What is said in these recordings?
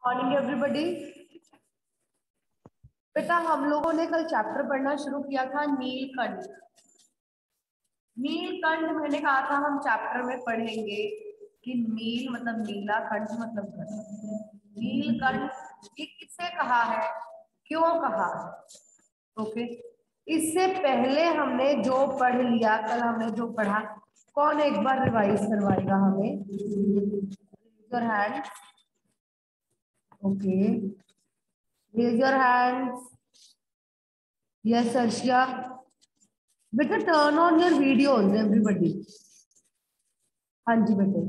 Morning everybody. बेटा हम लोगों ने कल चैप्टर पढ़ना शुरू किया था नीलकंठ। नीलकंठ मैंने कहा था हम चैप्टर में पढ़ेंगे कि नील मतलब नीला, कंठ मतलब गंध। नीलकंठ ये किससे कहा है, क्यों कहा है? ओके, इससे पहले हमने जो पढ़ लिया, कल हमने जो पढ़ा, कौन एक बार रिवाइज करवाएगा हमें? Your hand. Okay, raise your hands. Yes Arshiya. बेटा turn on your videos everybody. हाँ जी बेटे।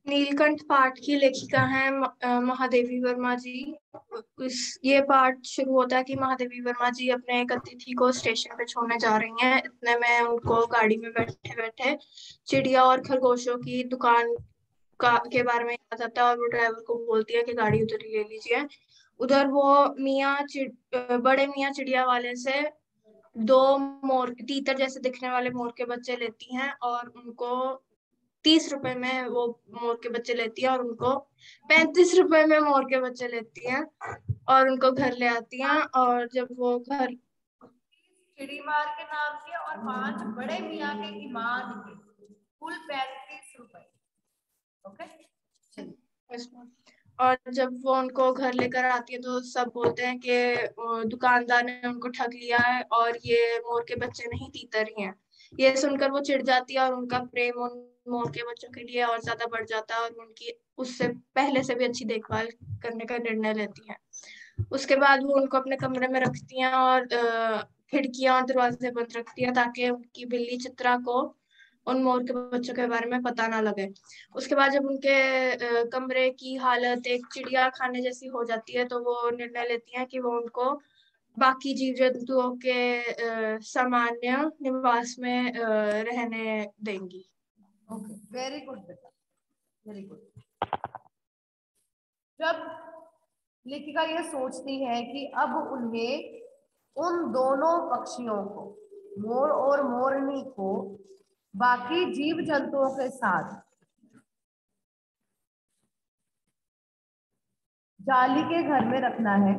नीलकंठ पाठ की लेखिका है महादेवी वर्मा जी। ये पाठ शुरू होता है कि महादेवी वर्मा जी अपने एक अतिथि को स्टेशन पे छोड़ने जा रही हैं। इतने में उनको गाड़ी में बैठे बैठे चिड़िया और खरगोशों की दुकान के बारे में याद आता है और वो ड्राइवर को बोलती है कि गाड़ी उधर ही ले लीजिए। उधर वो बड़े मियाँ चिड़िया वाले से दो मोर, तीतर जैसे दिखने वाले मोर के बच्चे लेती हैं और उनको 30 रुपए में वो मोर के बच्चे लेती है और उनको 35 रुपए में मोर के बच्चे लेती हैं और उनको घर ले आती हैं। और जब वो घर चिड़ी मार के नाम के और 5 बड़े मियाँ के ईमान के कुल 35 रुपए। ओके, और जब वो उनको घर लेकर आती है तो सब बोलते हैं कि दुकानदार ने उनको ठग लिया है और ये मोर के बच्चे नहीं तीतर ही हैं। ये सुनकर वो चिढ़ जाती है और उनका प्रेम उन मोर के बच्चों के लिए और ज्यादा बढ़ जाता है और उनकी उससे पहले से भी अच्छी देखभाल करने का निर्णय लेती हैं। उसके बाद वो उनको अपने कमरे में रखती हैं और खिड़कियां और दरवाजे बंद रखती हैं ताकि उनकी बिल्ली चित्रा को उन मोर के बच्चों के बारे में पता ना लगे। उसके बाद जब उनके कमरे की हालत एक चिड़िया खाने जैसी हो जाती है तो वो निर्णय लेती हैं कि वो उनको बाकी जीव जंतुओं के सामान्य निवास में रहने देंगी। ओके, वेरी गुड बेटा, वेरी गुड। जब लेखिका ये सोचती है कि अब उन्हें उन दोनों पक्षियों को, मोर और मोरनी को, बाकी जीव जंतुओं के साथ जाली के घर में रखना है,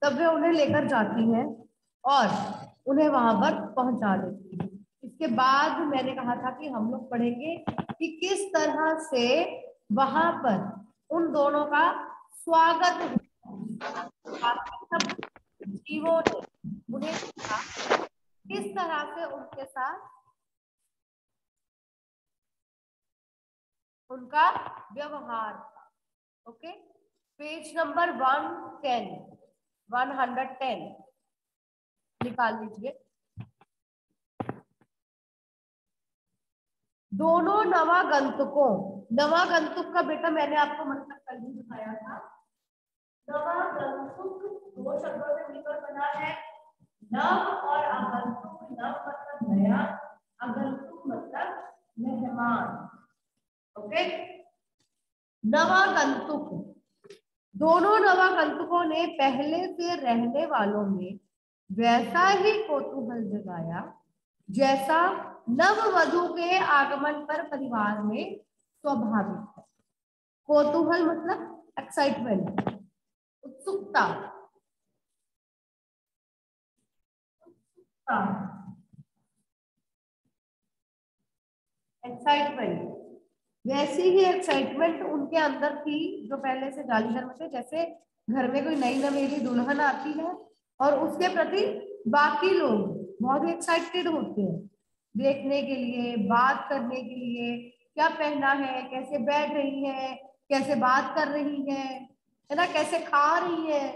तब वे उन्हें लेकर जाती हैं और उन्हें वहां पर पहुंचा देती है। इसके बाद मैंने कहा था कि हम लोग पढ़ेंगे कि किस तरह से वहां पर उन दोनों का स्वागत हुआ। सब जीवों ने उन्हें देखा, किस तरह से उनके साथ उनका व्यवहार था। ओके, पेज नंबर 110 निकाल लीजिए। दोनों नवागंतुक का बेटा मैंने आपको मतलब कल ही बताया था। नवागंतुक दो शब्दों से मिलकर बना है, नव और आगंतुक। नव मतलब नया, आगंतुक मतलब मेहमान। ओके, नवागंतुक, दोनों नवागंतुकों ने पहले से रहने वालों में वैसा ही कौतूहल जगाया जैसा नववधु के आगमन पर परिवार में स्वाभाविक है। कौतूहल मतलब एक्साइटमेंट, उत्सुकता। एक्साइटमेंट, वैसी ही एक्साइटमेंट उनके अंदर थी जो पहले से जालीगर में थे। जैसे घर में कोई नई नवेली दुल्हन आती है और उसके प्रति बाकी लोग बहुत ही एक्साइटेड होते हैं देखने के लिए, बात करने के लिए, क्या पहना है, कैसे बैठ रही है, कैसे बात कर रही है ना, कैसे खा रही है।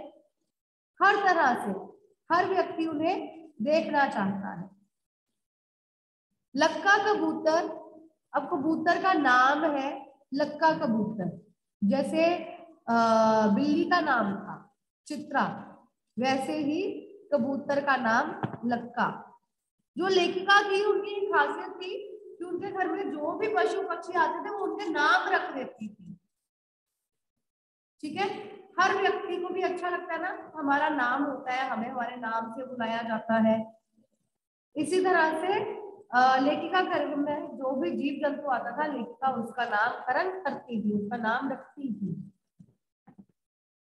हर तरह से हर व्यक्ति उन्हें देखना चाहता है। लक्का कबूतर, अब कबूतर का नाम है लक्का कबूतर, जैसे बिल्ली का नाम था चित्रा, वैसे ही कबूतर का नाम लक्का। जो लेखिका थी उनकी खासियत थी कि उनके घर में जो भी पशु पक्षी आते थे वो उनके नाम रख देती थी। ठीक है, हर व्यक्ति को भी अच्छा लगता है ना, हमारा नाम होता है, हमें हमारे नाम से बुलाया जाता है। इसी तरह से लेखिका घर में जो भी जीव जंतु आता था, लेखिका उसका नामकरण करती थी, उसका नाम रखती थी।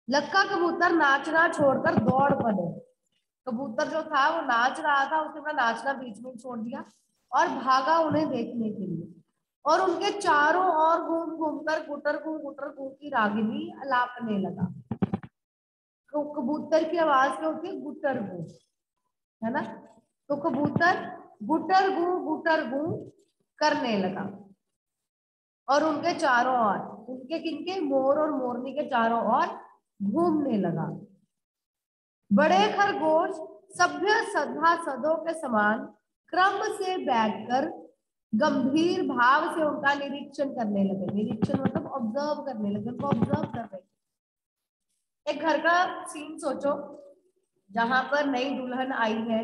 लक्का कबूतर नाचना छोड़कर दौड़ पड़े। कबूतर जो था वो नाच रहा था, उसने अपना नाचना बीच में छोड़ दिया और भागा उन्हें देखने के लिए। और उनके चारों ओर घूम घूम कर गुटर गु की रागिनी अलापने लगा। तो कबूतर की आवाज क्या होती है? गुटर गु, है ना। तो कबूतर गुटर गु करने लगा और उनके चारों ओर, उनके किनके? मोर और मोरनी के चारों ओर घूमने लगा। बड़े खरगोश सभ्य सभासदों के समान क्रम से बैठकर गंभीर भाव से उनका निरीक्षण करने लगे। निरीक्षण मतलब ऑब्जर्व करने लगे, उनको ऑब्जर्व कर रहे। एक घर का सीन सोचो जहां पर नई दुल्हन आई है,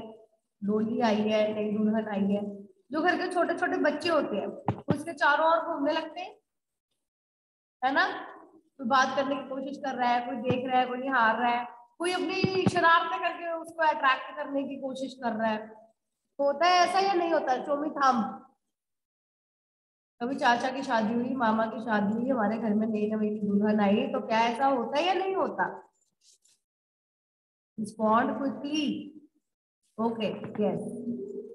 डोली आई है, नई दुल्हन आई है। जो घर के छोटे छोटे बच्चे होते हैं उसके चारों ओर घूमने लगते हैं, है ना। कोई बात करने की कोशिश कर रहा है, कोई देख रहा है, कोई निहार रहा है, कोई अपनी शरारतें करके उसको अट्रैक्ट करने की कोशिश कर रहा है। होता है ऐसा या नहीं होता? चोमी थाम, कभी चाचा की शादी हुई, मामा की शादी हुई, हमारे घर में नई नवेली दुल्हन आई, तो क्या ऐसा होता है या नहीं होता? Respond quickly. ओके, यस,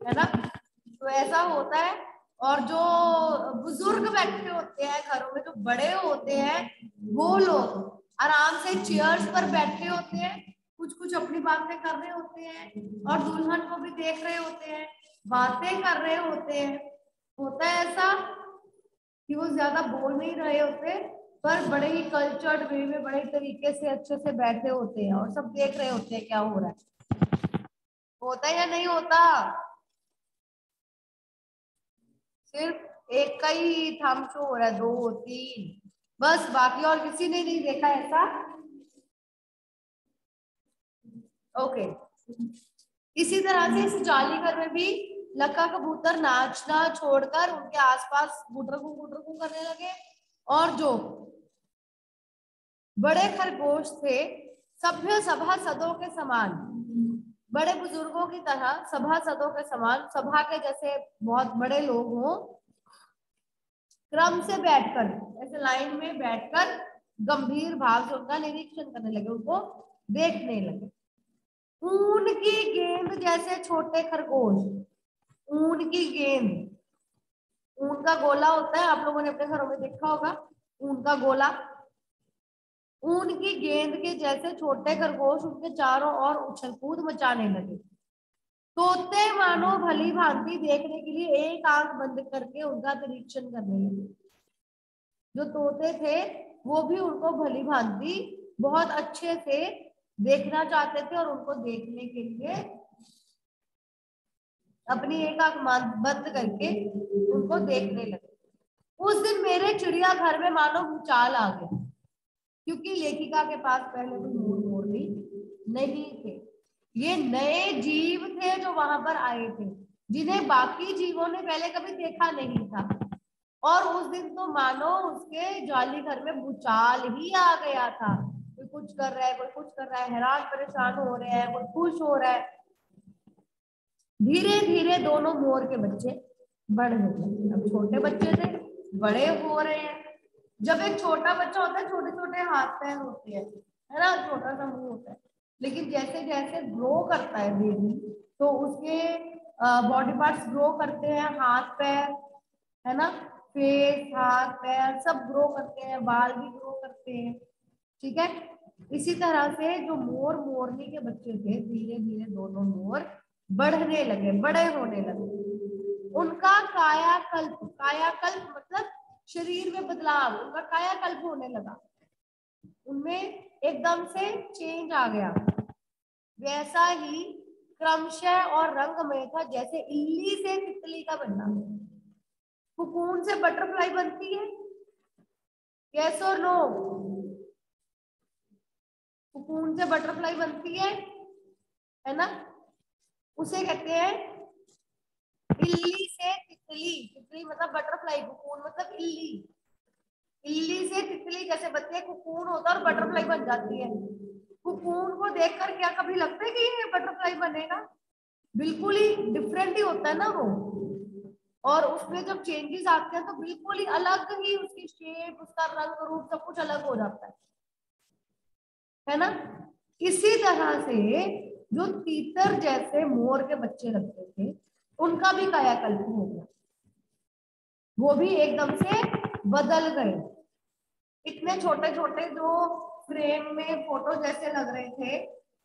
है ना। तो ऐसा होता है। और जो बुजुर्ग बैठे होते हैं घरों में, जो बड़े होते हैं, वो लोग आराम से चेयर्स पर बैठे होते हैं, कुछ कुछ अपनी बातें कर रहे होते हैं और दुल्हन को भी देख रहे होते हैं, बातें कर रहे होते हैं। होता है ऐसा कि वो ज्यादा बोल नहीं रहे होते, पर बड़े ही कल्चर्ड वे में, बड़े तरीके से अच्छे से बैठे होते हैं और सब देख रहे होते हैं क्या हो रहा है। होता है या नहीं होता? सिर्फ एक का ही थंब शो हो रहा है, 2 3 बस, बाकी और किसी ने नहीं देखा ऐसा। ओके, इसी तरह से इस जाली घर में भी लक्का कबूतर नाचना छोड़कर उनके आसपास गुटरगू करने लगे। और जो बड़े खरगोश थे सभ्य सभासदों के समान, बड़े बुजुर्गों की तरह सभासदों के समान, सभा के जैसे बहुत बड़े लोग हों, क्रम से बैठकर, ऐसे लाइन में बैठकर गंभीर भाव से उनका निरीक्षण करने लगे, उनको देखने लगे। ऊन की गेंद जैसे छोटे खरगोश, ऊन की गेंद, ऊन का गोला होता है, आप लोगों ने अपने घरों में देखा होगा ऊन का गोला। ऊन की गेंद के जैसे छोटे खरगोश उनके चारों ओर उछल कूद मचाने लगे। तोते मानो भली भांति देखने के लिए एक आंख बंद करके उनका निरीक्षण करने लगे। जो तोते थे वो भी उनको भली भांति बहुत अच्छे से देखना चाहते थे और उनको देखने के लिए अपनी एक आंख बंद करके उनको देखने लगे। उस दिन मेरे चिड़िया घर में मानो भूचाल आ गया, क्योंकि लेखिका के पास पहले कोई मोर मोरनी नहीं थे। ये नए जीव थे जो वहां पर आए थे, जिन्हें बाकी जीवों ने पहले कभी देखा नहीं था। और उस दिन तो मानो उसके जाली घर में भूचाल ही आ गया था। कोई कुछ कर रहा है, कोई कुछ कर रहा है, हैरान परेशान हो रहे हैं, कोई खुश हो रहा है। धीरे धीरे दोनों मोर के बच्चे बढ़ गए। अब छोटे बच्चे थे, बड़े हो रहे हैं। जब एक छोटा बच्चा होता है, छोटे छोटे हाथ पैर होते हैं, है ना, छोटा सा मुंह होता है, लेकिन जैसे जैसे ग्रो करता है बेबी, तो उसके बॉडी पार्ट्स ग्रो करते हैं, हाथ पैर, है ना, फेस, हाथ पैर सब ग्रो करते हैं, बाल भी ग्रो करते हैं, ठीक है। इसी तरह से जो मोर मोरनी के बच्चे थे, धीरे धीरे दोनों मोर बढ़ने लगे, बड़े होने लगे। उनका कायाकल्प, कायाकल्प मतलब शरीर में बदलाव, उनका कायाकल्प होने लगा, उनमें एकदम से चेंज आ गया। वैसा ही क्रमशः और रंगमय था जैसे इल्ली से तितली का बनना। कोकून से बटरफ्लाई बनती है, यस और नो? कोकून से बटरफ्लाई बनती है ना, उसे कहते हैं इल्ली से तितली। तितली मतलब बटरफ्लाई, कोकून मतलब इल्ली। इल्ली से तितली कैसे बनती है? कोकून होता है और बटरफ्लाई बन जाती है। कोकून को देखकर क्या कभी लगता है कि ये बटरफ्लाई बनेगा? बिल्कुल ही डिफरेंट ही होता है ना वो। और उसमें जब चेंजेस आते हैं तो बिल्कुल ही अलग ही उसकी शेप, उसका रंग रूप सब कुछ अलग हो जाता है ना। इसी तरह से जो तीतर जैसे मोर के बच्चे लगते थे उनका भी कायाकल्प हो गया, वो भी एकदम से बदल गए। इतने छोटे छोटे जो फ्रेम में फोटो जैसे लग रहे थे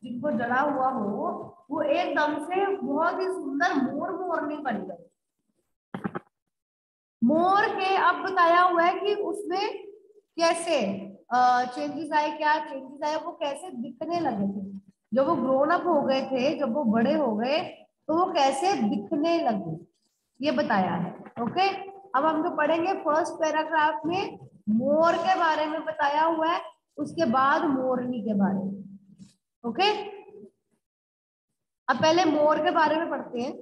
जिनको जड़ा हुआ हो, वो एकदम से बहुत ही सुंदर मोर मोरनी बन गए। मोर के अब बताया हुआ है कि उसमें कैसे चेंजेस आए, क्या चेंजेस आए, वो कैसे दिखने लगे थे जब वो ग्रोन अप हो गए थे, जब वो बड़े हो गए तो वो कैसे दिखने लगे, ये बताया है। ओके, अब हम जो पढ़ेंगे फर्स्ट पैराग्राफ में मोर के बारे में बताया हुआ है, उसके बाद मोरनी के बारे में। ओके, अब पहले मोर के बारे में पढ़ते हैं।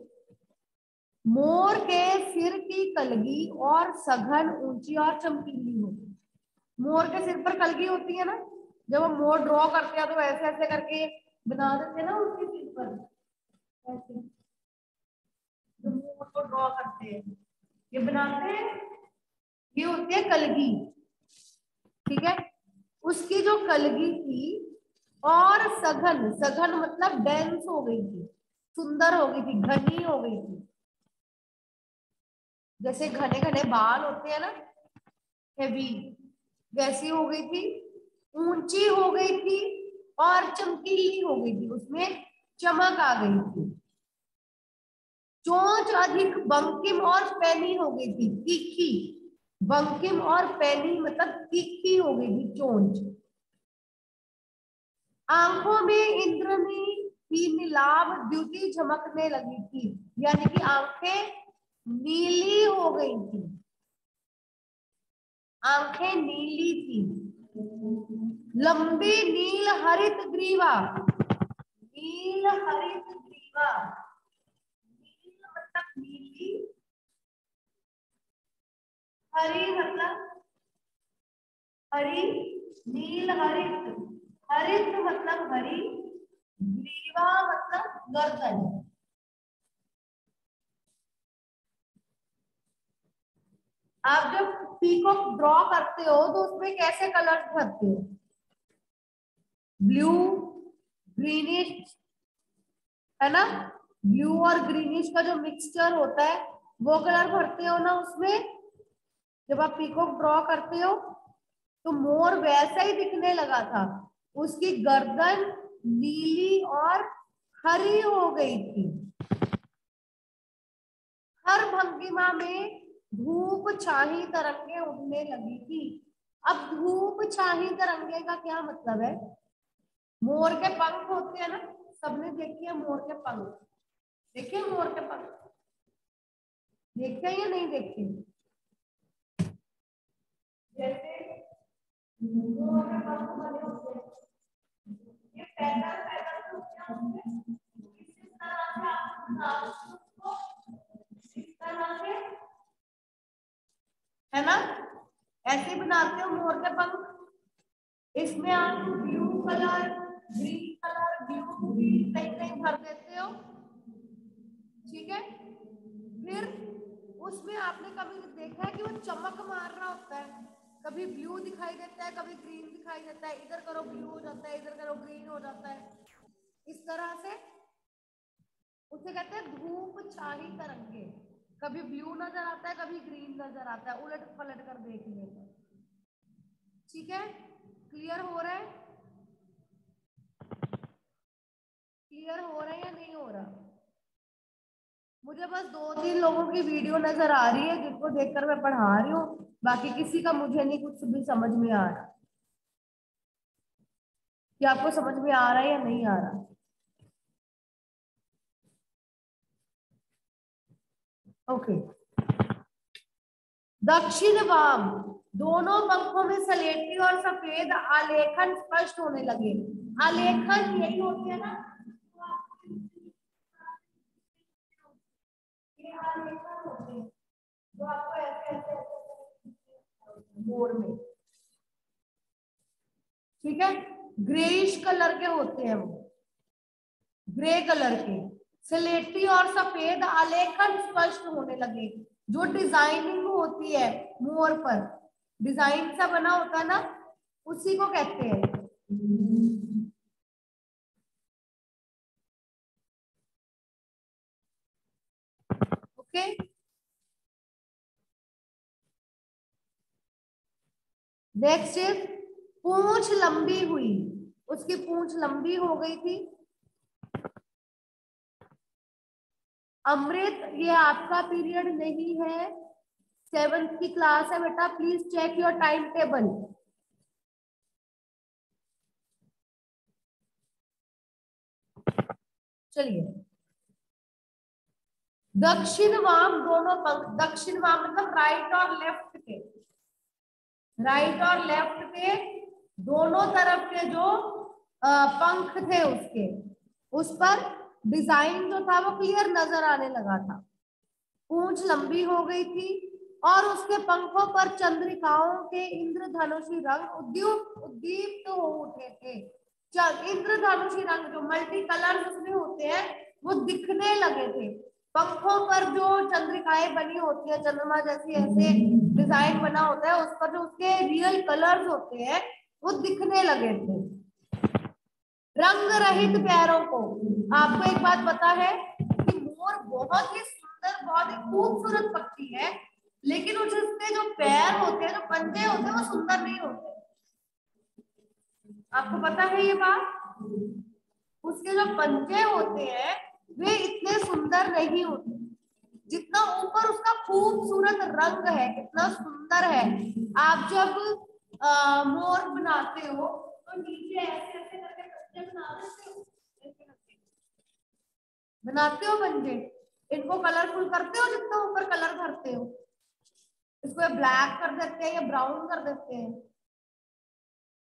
मोर के सिर की कलगी और सघन, ऊंची और चमकीली होती। मोर के सिर पर कलगी होती है ना, जब हम मोर ड्रॉ करते हैं तो ऐसे ऐसे करके बना देते हैं ना उसके सिर पर, ऐसे जो मोर को ड्रॉ करते हैं ये बनाते हैं, ये होती है कलगी। ठीक है, उसकी जो कलगी थी और सघन, सघन मतलब डेंस हो गई थी, सुंदर हो गई थी, घनी हो गई थी। जैसे घने घने बाल होते हैं ना, हेवी, वैसी हो गई थी, ऊंची हो गई थी और चमकीली हो गई थी, उसमें चमक आ गई थी। चोंच अधिक बंकिम और पैनी हो गई थी, तीखी। बंकिम और पैनी मतलब तीखी हो गई थी चोंच। आंखों में इंद्रनी की नीलाभ द्युति झमकने लगी थी, यानी कि आंखें नीली हो गई थी, आंखें नीली थी। लंबी नील हरित ग्रीवा, नील हरित ग्रीवा, नील मतलब नीली, हरी मतलब हरी, नील हरित, हरित मतलब हरी, ग्रीवा मतलब गर्दन। आप जब पीकॉक ड्रॉ करते हो तो उसमें कैसे कलर्स भरते हो? ब्लू, ग्रीनिश, है ना, ब्लू और ग्रीनिश का जो मिक्सचर होता है वो कलर भरते हो ना उसमें। जब आप पीकॉक ड्रॉ करते हो तो मोर वैसा ही दिखने लगा था, उसकी गर्दन नीली और हरी हो गई थी। हर भंगिमा में धूप छाही तरंगे उड़ने लगी थी। अब धूप छाही तरंगे का क्या मतलब है? मोर के पंख होते हैं ना, सबने देखी है मोर के पंख, देखे मोर के पंख, देखे या नहीं देखे? जैसे मोर के पंख बने होते हैं, ये पैदल पैदल होते हैं, इस तरह से आपको इस तरह से, है ना, ऐसे बनाते हो मोर के पंख। इसमें आप blue colour, green colour, blue green कहीं कहीं भर देते हो। ठीक है, फिर उसमें आपने कभी देखा है कि वो चमक मार रहा होता है, कभी ब्लू दिखाई देता है, कभी ग्रीन दिखाई देता है, इधर करो ब्लू हो जाता है, इधर करो ग्रीन हो जाता है, इस तरह से। उसे कहते हैं धूप छाही तरंगे, कभी ब्लू नजर आता है, कभी ग्रीन नजर आता है, उलट पलट कर देख लेते। ठीक है, क्लियर हो रहा है? क्लियर हो रहा है या नहीं हो रहा? मुझे बस 2-3 लोगों की वीडियो नजर आ रही है जिनको देखकर मैं पढ़ा रही हूँ, बाकी किसी का मुझे नहीं कुछ भी समझ में आ रहा कि आपको समझ में आ रहा है या नहीं आ रहा। ओके, दक्षिण वाम, दोनों पंखों में सलेटी और सफेद आलेखन स्पष्ट होने लगे। आलेखन यही होती है ना, ये आलेखन होते हैं जो आपको ऐसे ऐसे मोर में। ठीक है, ग्रेइश कलर के होते हैं वो, ग्रे कलर के, स्लेटी और सफेद आलेखन स्पष्ट होने लगे। जो डिजाइनिंग होती है मोर पर, डिजाइन सा बना होता है ना, उसी को कहते हैं। ओके, नेक्स्ट इज पूंछ लंबी हुई। उसकी पूंछ लंबी हो गई थी। अमृत, ये आपका पीरियड नहीं है, 7th की क्लास है बेटा, please check your time table. चलिए, दक्षिण वाम दोनों पंख, दक्षिण वाम मतलब राइट और लेफ्ट के, राइट और लेफ्ट के दोनों तरफ के जो पंख थे उसके, उस पर डिजाइन जो था वो क्लियर नजर आने लगा था। पूंछ लंबी हो गई थी और उसके पंखों पर चंद्रिकाओं के इंद्रधनुषी रंग उद्दीप्त हो उठे थे। इंद्रधनुषी रंग जो मल्टी कलर्स उसमें होते हैं वो दिखने लगे थे। पंखों पर जो चंद्रिकाएं बनी होती है, चंद्रमा जैसी ऐसे डिजाइन बना होता है, उस पर जो उसके रियल कलर्स होते हैं वो दिखने लगे थे। रंग रहित पैरों को, आपको एक बात पता है कि मोर बहुत ही सुंदर, बहुत ही खूबसूरत पक्षी है, लेकिन उसके जो पैर होते हैं, जो पंजे होते हैं, वो सुंदर नहीं होते। आपको पता है ये बात? उसके जो पंजे होते हैं वे इतने सुंदर नहीं होते। जितना ऊपर उसका खूबसूरत रंग है, कितना सुंदर है। आप जब मोर बनाते हो तो नीचे ऐसे ऐसे करके पंजे बना देते हो, ऐसे करके बनाते हो पंजे। इनको कलरफुल करते हो, जितना ऊपर कलर भरते हो। इसको ब्लैक कर देते हैं या ब्राउन कर देते हैं,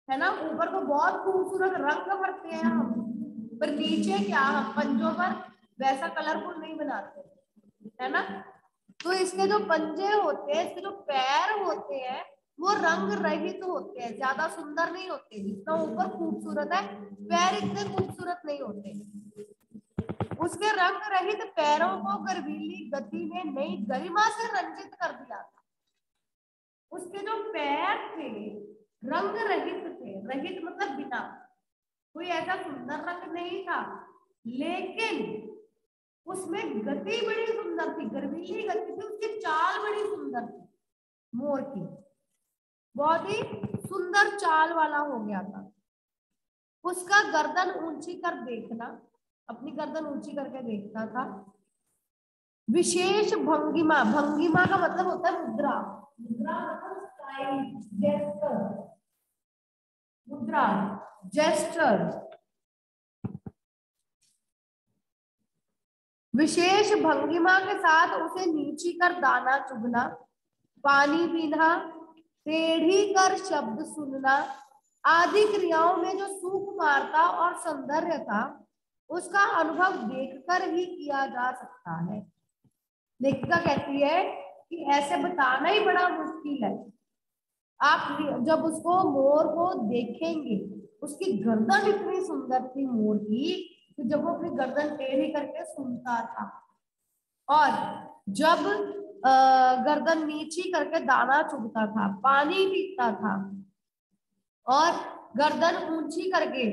है ना। ऊपर तो बहुत खूबसूरत रंग भरते हैं हम, पर नीचे क्या, हम पंजों पर वैसा कलरफुल नहीं बनाते, है ना। तो इसके जो पंजे होते हैं, इसके जो पैर होते हैं, वो रंग रहित होते हैं, ज्यादा सुंदर नहीं होते। जितना ऊपर खूबसूरत है, पैर इतने खूबसूरत नहीं होते। उसके रंग रहित पैरों को गर्वीली गति ने नई गरिमा से रंजित कर दिया था। उसके जो पैर थे रंग रहित थे, रहित मतलब बिना, कोई ऐसा सुंदर रंग नहीं था, लेकिन उसमें गति बड़ी सुंदर थी, गर्वीली गति थी। उसकी चाल बड़ी सुंदर थी, मोर की बहुत ही सुंदर चाल वाला हो गया था। उसका गर्दन ऊंची कर देखना, अपनी गर्दन ऊंची करके देखता था। विशेष भंगिमा, भंगिमा का मतलब होता है मुद्रा, मुद्रा मतलब स्टाइल, जेस्टर, मुद्रा, जेस्टर। विशेष भंगिमा के साथ उसे नीची कर दाना चुगना, पानी पीना, टेढ़ी कर शब्द सुनना आदि क्रियाओं में जो सुकुमारता और सौंदर्य था, उसका अनुभव देखकर ही किया जा सकता है। लेखिका कहती है कि ऐसे बताना ही बड़ा मुश्किल है। आप जब उसको मोर को देखेंगे, उसकी गर्दन इतनी सुंदर थी मोर की कि जब वो अपनी गर्दन टेढ़ी करके सुनता था, और जब गर्दन नीची करके दाना चुगता था, पानी पीता था, और गर्दन ऊंची करके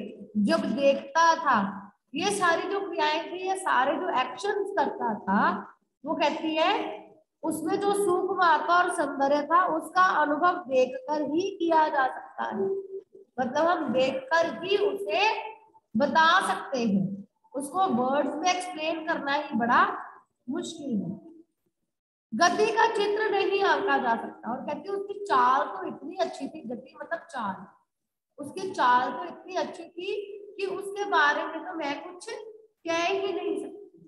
जब देखता था, ये सारी जो क्रियाएं थी, ये सारे जो एक्शंस करता था, वो कहती है उसमें जो सुकुमारता और सौंदर्य था, उसका अनुभव देखकर ही किया जा सकता है। मतलब हम देखकर ही उसे बता सकते हैं, उसको वर्ड्स में एक्सप्लेन करना ही बड़ा मुश्किल है। गति का चित्र नहीं आंका जा सकता। और कहती है उसकी चाल तो इतनी अच्छी थी, गति मतलब चाल, उसकी चाल तो इतनी अच्छी थी कि उसके बारे में तो मैं कुछ कह ही नहीं सकती,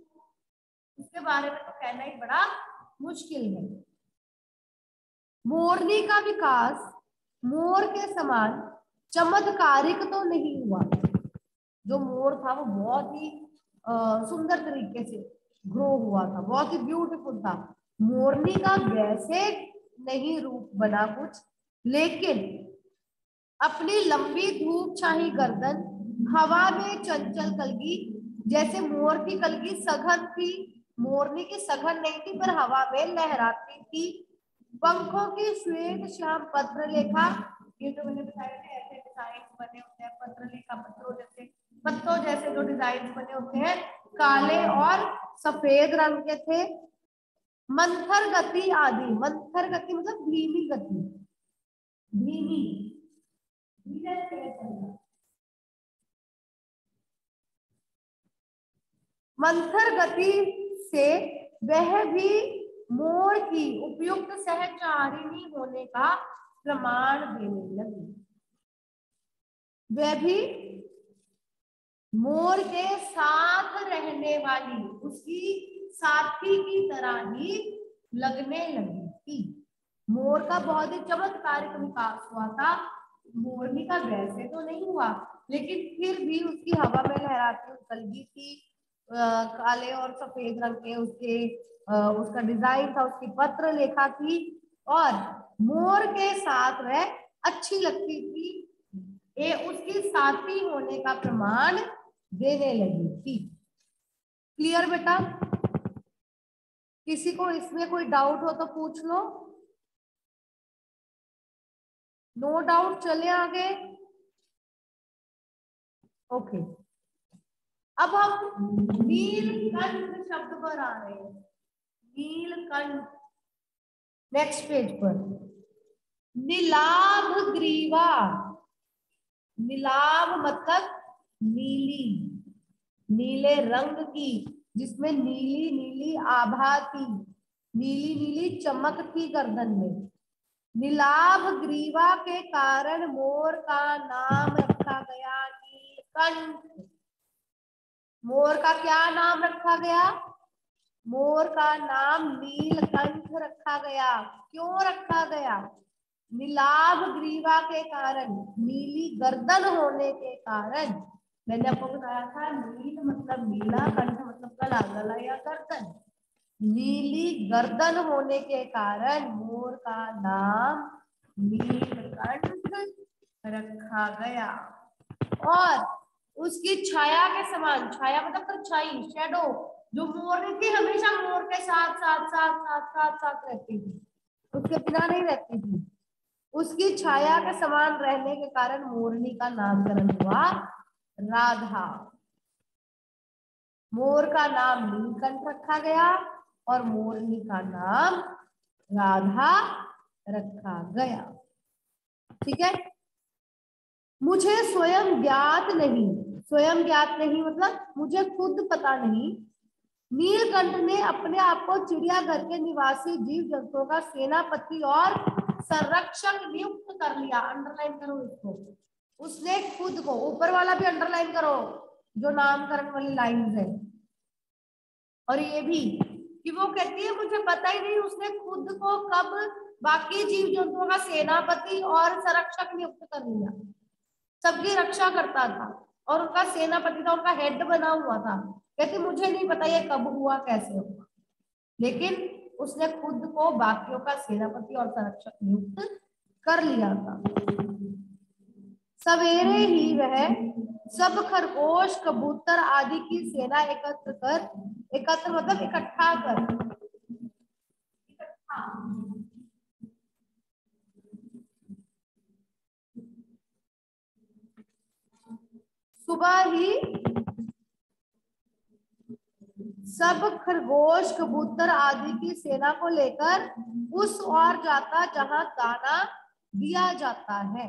उसके बारे में तो कहना ही बड़ा मुश्किल है। मोरनी का विकास मोर के समान चमत्कारिक तो नहीं हुआ। जो मोर था वो बहुत ही सुंदर तरीके से ग्रो हुआ था, बहुत ही ब्यूटीफुल था। मोरनी का वैसे नहीं रूप बना कुछ, लेकिन अपनी लंबी धूप छाई गर्दन, हवा में चंचल कलगी जैसे मोर की कलगी सघन थी, मोरनी की सघन नहीं थी पर हवा में लहराती थी। पंखों की श्वेत श्याम पत्र लेखा, ये जो मैंने बताया था ऐसे डिजाइन बने होते हैं पत्र लेखा, पत्तों जैसे जो डिजाइन बने होते हैं काले और सफेद रंग के थे। मंथर गति आदि, मंथर गति मतलब धीमी गति, धीमी, धीरे धीरे चलना। मंथर गति से वह भी मोर की उपयुक्त सहचारिणी होने का प्रमाण देने लगी। वह भी मोर के साथ रहने वाली उसकी साथी की तरह ही लगने लगी थी। मोर का बहुत ही चमत्कारिक विकास हुआ था। मोरनी का वैसे तो नहीं हुआ, लेकिन फिर भी उसकी हवा में लहराती हुई कलगी थी, काले और सफेद रंग के उसका डिजाइन था, उसकी पत्र लेखा थी और मोर के साथ वह अच्छी लगती थी। ये उसकी साथी होने का प्रमाण देने लगी थी। क्लियर बेटा? किसी को इसमें कोई डाउट हो तो पूछ लो। नो डाउट, चले आगे। ओके, अब हम नीलकंठ शब्द पर आ रहे हैं। नीलकंठ, नेक्स्ट पेज पर। नीलाभ ग्रीवा, नीलाभ मतलब नीली, नीले रंग की, जिसमें नीली नीली आभा थी, नीली नीली चमक थी गर्दन में। नीलाभ ग्रीवा के कारण मोर का नाम रखा गया नीलकंठ। मोर का क्या नाम रखा गया? मोर का नाम नीलकंठ रखा गया। क्यों रखा गया? नीलाभ ग्रीवा के कारण, नीली गर्दन होने के कारण। मैंने आपको बताया था नील मतलब नीला, कंठ मतलब गला, गला या गर्दन। नीली गर्दन होने के कारण मोर का नाम नीलकंठ रखा गया। और उसकी छाया के समान, छाया मतलब परछाई, शैडो, जो मोरनी थी हमेशा मोर के साथ साथ साथ साथ साथ साथ रहती थी, उसके बिना नहीं रहती थी। उसकी छाया के समान रहने के कारण मोरनी का नामकरण हुआ राधा। मोर का नाम नीलकंठ रखा गया और मोरनी का नाम राधा रखा गया। ठीक है? मुझे स्वयं ज्ञात नहीं, स्वयं ज्ञात नहीं मतलब मुझे खुद पता नहीं, नीलकंठ ने अपने आप को चिड़ियाघर के निवासी जीव जंतुओं का सेनापति और संरक्षक नियुक्त कर लिया। अंडरलाइन करो इसको, उसने खुद को, ऊपर वाला भी अंडरलाइन करो जो नामकरण वाली लाइन है, और ये भी कि वो कहती है मुझे पता ही नहीं उसने खुद को कब बाकी जीव जंतुओं का सेनापति और संरक्षक नियुक्त कर लिया। सबकी रक्षा करता था और उनका सेनापति था, उनका हेड बना हुआ था। कहती मुझे नहीं पता ये कब हुआ कैसे हुआ, लेकिन उसने खुद को बाकियों का सेनापति और संरक्षक नियुक्त कर लिया था। सवेरे ही वह सब खरगोश कबूतर आदि की सेना एकत्र मतलब इकट्ठा कर, सुबह ही सब खरगोश कबूतर आदि की सेना को लेकर उस ओर जाता जहां दाना दिया जाता है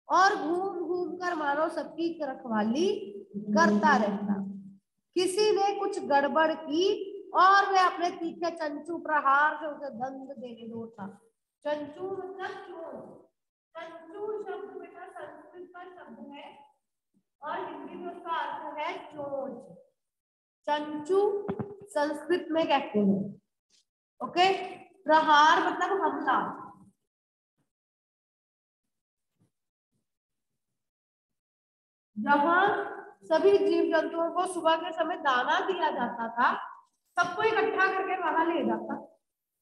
और घूम घूम कर मानो सबकी रखवाली करता रहता। किसी ने कुछ गड़बड़ की और वह अपने तीखे चंचू प्रहार से उसे दंड देने दौड़ता। चंचू मतलब चोर। चंचू शब्द बेटा संस्कृत का शब्द है और हिंदी में उसका अर्थ है चोच। चंचू संस्कृत में कहते हैं। ओके, प्रहार मतलब हमला। जहां सभी जीव जंतुओं को सुबह के समय दाना दिया जाता था, सबको इकट्ठा करके वहां ले जाता,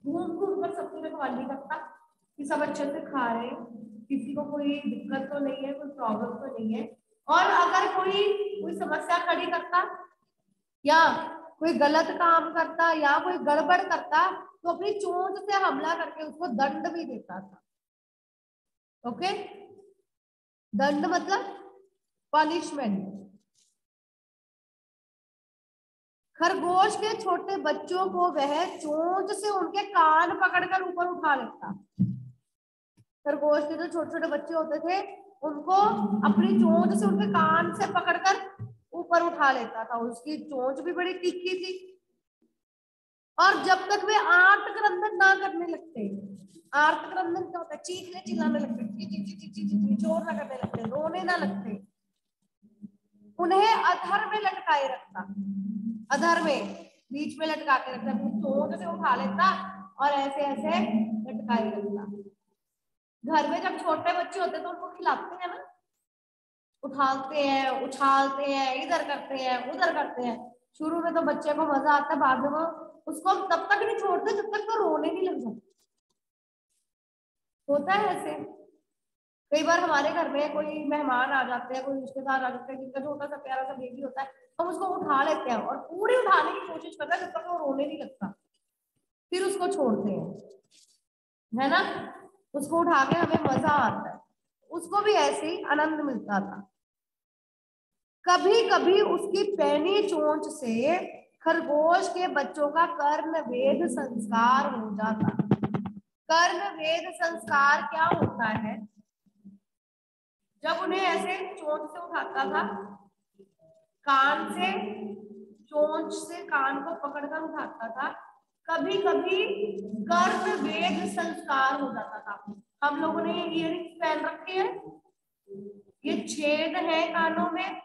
घूम घूम कर सबकी रखवाली करता कि सब अच्छे से खा रहे, किसी को कोई दिक्कत तो नहीं है, कोई प्रॉब्लम तो नहीं है, और अगर कोई समस्या खड़ी करता या कोई गलत काम करता या कोई गड़बड़ करता तो अपनी चोंच से हमला करके उसको दंड भी देता था। ओके, दंड मतलब पनिशमेंट। खरगोश के छोटे बच्चों को वह चोंच से उनके कान पकड़कर ऊपर उठा लेता। खरगोश के जो छोटे छोटे बच्चे होते थे उनको अपनी चोंच से उनके कान से पकड़कर ऊपर उठा लेता था। उसकी चोंच भी बड़ी तीखी थी। और जब तक वे आर्त क्रंदन ना करने लगते, आर्त क्रंदन क्या होता है, चीखने चिल्लाने लगते, चोर ना करने लगते, रोने ना लगते, उन्हें अधर में लटकाए रखता। अधर में बीच में लटका के रखता, चोंच से उठा लेता और ऐसे ऐसे लटकाए रखता। घर में जब छोटे बच्चे होते तो उनको खिलाते हैं ना, उठाते हैं, उछालते हैं, इधर करते हैं, उधर करते हैं। शुरू में तो बच्चे को मजा आता है, बाद में वो उसको तब तक नहीं छोड़ते जब तक वो रोने नहीं लग जाता। होता है ऐसे। कई बार हमारे घर में कोई मेहमान आ जाते हैं, कोई रिश्तेदार आ जाते हैं जिनका छोटा सा प्यारा सा बेबी होता है, हम उसको उठा लेते हैं और पूरी उठाने की कोशिश करते हैं जब तक वो रोने नहीं लगता, फिर उसको छोड़ते हैं, है ना। उसको उठा के हमें मजा आता है। उसको भी ऐसे ही आनंद मिलता था। कभी कभी उसकी पैनी चोंच से खरगोश के बच्चों का कर्ण वेद संस्कार हो जाता। कर्ण वेद संस्कार क्या होता है? जब उन्हें ऐसे चोंच से उठाता था, कान से, चोंच से कान को पकड़कर उठाता था, कभी कभी कर्ण वेद संस्कार हो जाता था। हम लोगों ने ये इयररिंग्स पहन रखे हैं, ये छेद है कानों में,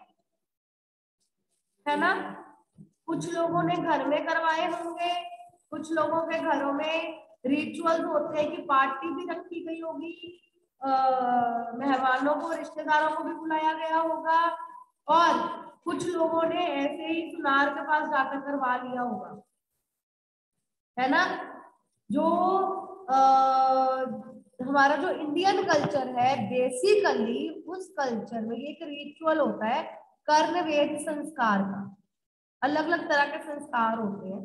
है ना। कुछ लोगों ने घर में करवाए होंगे, कुछ लोगों के घरों में रिचुअल्स होते हैं कि पार्टी भी रखी गई होगी, मेहमानों को, रिश्तेदारों को भी बुलाया गया होगा, और कुछ लोगों ने ऐसे ही सुनार के पास जाकर करवा लिया होगा, है ना। जो हमारा जो इंडियन कल्चर है बेसिकली, उस कल्चर में एक रिचुअल होता है कर्णवेद संस्कार का। अलग अलग तरह के संस्कार होते हैं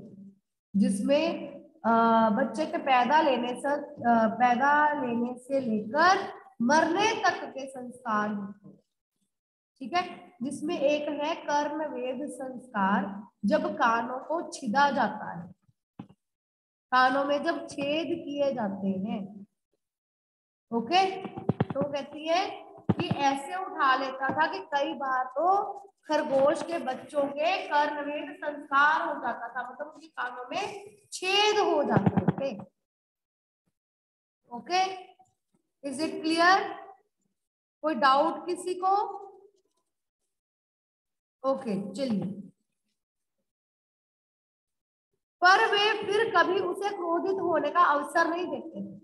जिसमें बच्चे के पैदा लेने से लेकर मरने तक के संस्कार होते हैं, ठीक है। जिसमें एक है कर्णवेद संस्कार, जब कानों को छिदा जाता है, कानों में जब छेद किए जाते हैं। ओके, तो कहती है कि ऐसे उठा लेता था कि कई बार तो खरगोश के बच्चों के कर्णवेद संस्कार हो जाता था, मतलब उनके कानों में छेद हो जाते थे। Okay, is it clear? कोई डाउट किसी को? ओके, चलिए। पर वे फिर कभी उसे क्रोधित होने का अवसर नहीं देते थे,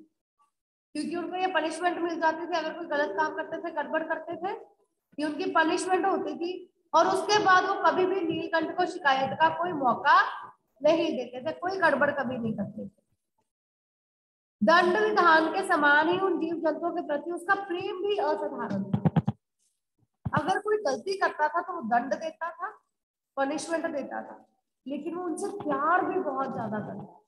क्योंकि उनको ये पनिशमेंट मिल जाती थी। अगर कोई गलत काम करते थे, गड़बड़ करते थे, ये उनकी पनिशमेंट होती थी। और उसके बाद वो कभी भी नीलकंठ को शिकायत का कोई मौका नहीं देते थे, कोई गड़बड़ कभी नहीं करते थे। दंड विधान के समान ही उन जीव जंतुओं के प्रति उसका प्रेम भी असाधारण था। अगर कोई गलती करता था तो वो दंड देता था, पनिशमेंट देता था, लेकिन वो उनसे प्यार भी बहुत ज्यादा करता।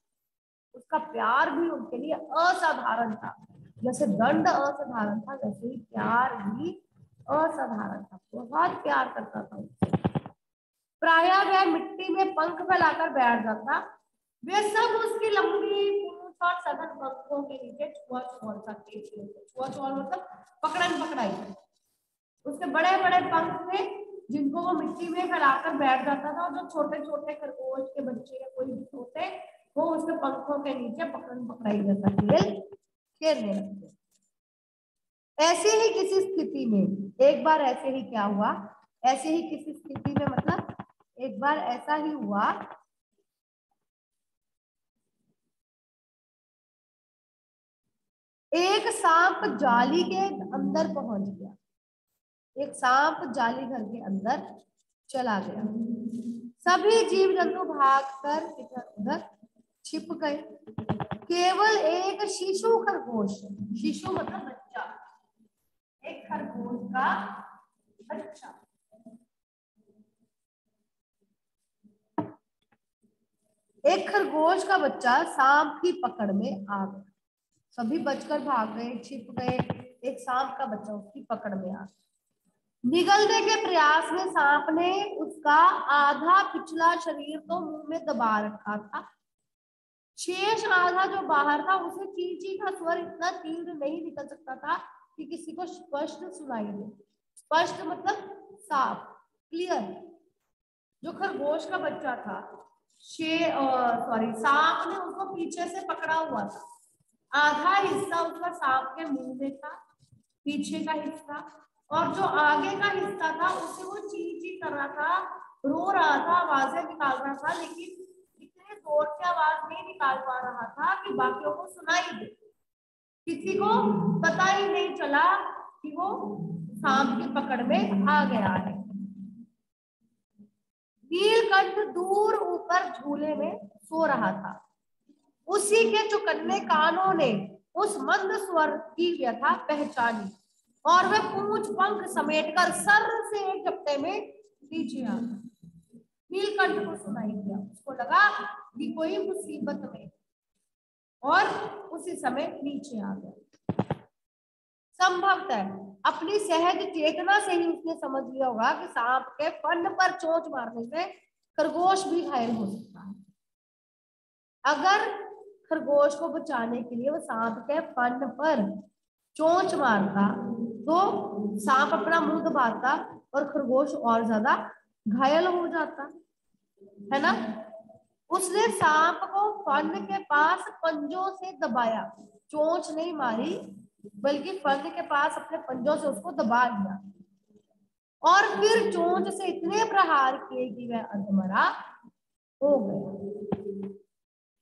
उसका प्यार भी उनके लिए असाधारण था। जैसे दंड असाधारण था, वैसे ही प्यार भी असाधारण था। बहुत प्यार करता था उससे। प्रायः वह मिट्टी में पंख फैलाकर बैठ जाता। वे सब उसकी लंबी पूंछ और सघन पंखों के नीचे छुआ छुआ सकते थे। छुआ छुआ मतलब पकड़न पकड़ाई। उसके बड़े बड़े पंख थे जिनको वो मिट्टी में फैलाकर बैठ जाता था, और जो छोटे छोटे खरगोश के बच्चे या कोई भी होते वो उसके पंखों के नीचे पकड़न पकड़ाई जैसा खेल खेलने लगते। ऐसे ही किसी स्थिति में एक बार ऐसे ही क्या हुआ, ऐसे ही किसी स्थिति में मतलब एक बार ऐसा ही हुआ एक सांप जाली के अंदर पहुंच गया। एक सांप जाली घर के अंदर चला गया। सभी जीव जंतु भागकर इधर उधर छिप गए। केवल एक शिशु खरगोश, शिशु मतलब बच्चा, एक खरगोश का अच्छा, एक खरगोश का बच्चा सांप की पकड़ में आ गया। सभी बचकर भाग गए, छिप गए। एक सांप का बच्चा उसकी पकड़ में आ गया। निगलने के प्रयास में सांप ने उसका आधा पिछला शरीर तो मुंह में दबा रखा था। शेष आधा जो बाहर था उसे ची ची का स्वर इतना तीव्र नहीं निकल सकता था कि किसी को स्पष्ट सुनाई दे। स्पष्ट मतलब साफ, क्लियर। जो खरगोश का बच्चा था, सांप ने उसको पीछे से पकड़ा हुआ था। आधा हिस्सा उसका सांप के मुंह में था, पीछे का हिस्सा, और जो आगे का हिस्सा था उसे वो ची ची कर रहा था, रो रहा था, आवाजें निकाल रहा था, लेकिन इतने जोर से आवाज नहीं निकाल पा रहा था कि बाकियों को सुनाई दे। किसी को पता ही नहीं चला कि वो सांप की पकड़ में आ गया है। नीलकंठ दूर ऊपर झूले में सो रहा था। उसी के चौकन्ने कानों ने उस मंद स्वर की व्यथा पहचानी और वह पूंछ पंख समेटकर सर से एक झपटे में नीचे आ गया। नीलकंठ को सुनाई दिया, उसको लगा कि कोई मुसीबत में, और उसी समय नीचे आ गया। संभवतः अपनी सहज चेतना से ही उसने समझ लिया होगा कि सांप के फन पर चोंच मारने से खरगोश भी घायल हो सकता है। अगर खरगोश को बचाने के लिए वो सांप के फन पर चोंच मारता तो सांप अपना मुंह दबाता और खरगोश और ज्यादा घायल हो जाता, है ना। उसने सांप को फन के पास पंजों से दबाया, चोंच नहीं मारी बल्कि फन के पास अपने पंजों से उसको दबा लिया, और फिर चोंच से इतने प्रहार किए कि वह अधमरा हो गया।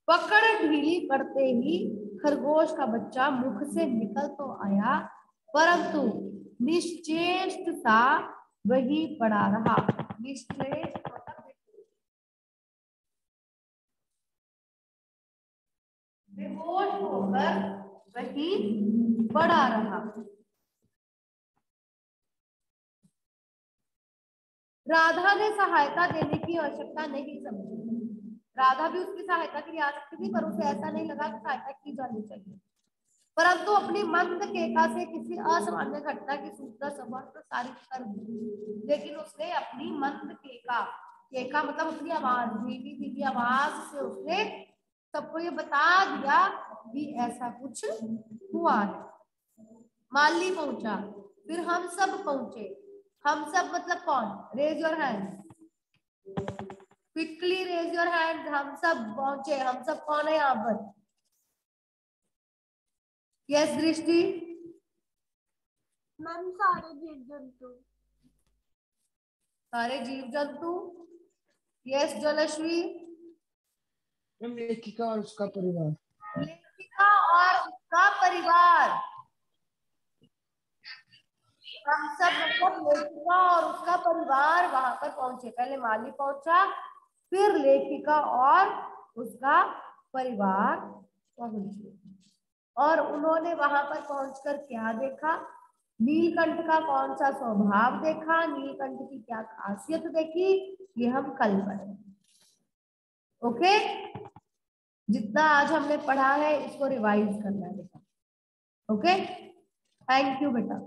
पकड़ ढीली पड़ते ही खरगोश का बच्चा मुख से निकल तो आया, परंतु निश्चेष्ट सा वही पड़ा रहा। निश्चेष्ट बेहोश होकर वही पड़ा रहा। राधा ने सहायता देने की आवश्यकता नहीं समझी। राधा भी उसकी सहायता के लिए आ सकती थी, पर उसे ऐसा नहीं लगा कि सहायता की जानी चाहिए। परंतु अपनी मंद केका से किसी असामान्य घटना की सूचना सभा प्रसारित कर दी। लेकिन उसने अपनी मंद केका, केका मतलब अपनी आवाज, धीमी धीमी आवाज से उसने सबको ये बता दिया कि ऐसा कुछ हुआ है। माली पहुंचा, फिर हम सब पहुंचे। हम सब मतलब कौन? Raise your hand, quickly raise your hand. हम सब पहुंचे। हम सब कौन है यहाँ पर? यस दृष्टि। मैम सारे जीव जंतु। सारे जीव जंतु। यस जलश्वी। लेखिका और उसका परिवार। लेखिका और उसका परिवार। हम सब मतलब लेखिका और उसका परिवार वहां पर पहुंचे। पहले माली पहुंचा, फिर लेखिका और उसका परिवार पहुंचे, और उन्होंने वहां पर पहुंचकर क्या देखा? नीलकंठ का कौन सा स्वभाव देखा, नीलकंठ की क्या खासियत देखी, ये हम कल पढ़ेंगे। ओके, जितना आज हमने पढ़ा है इसको रिवाइज करना है बेटा। ओके, थैंक यू बेटा।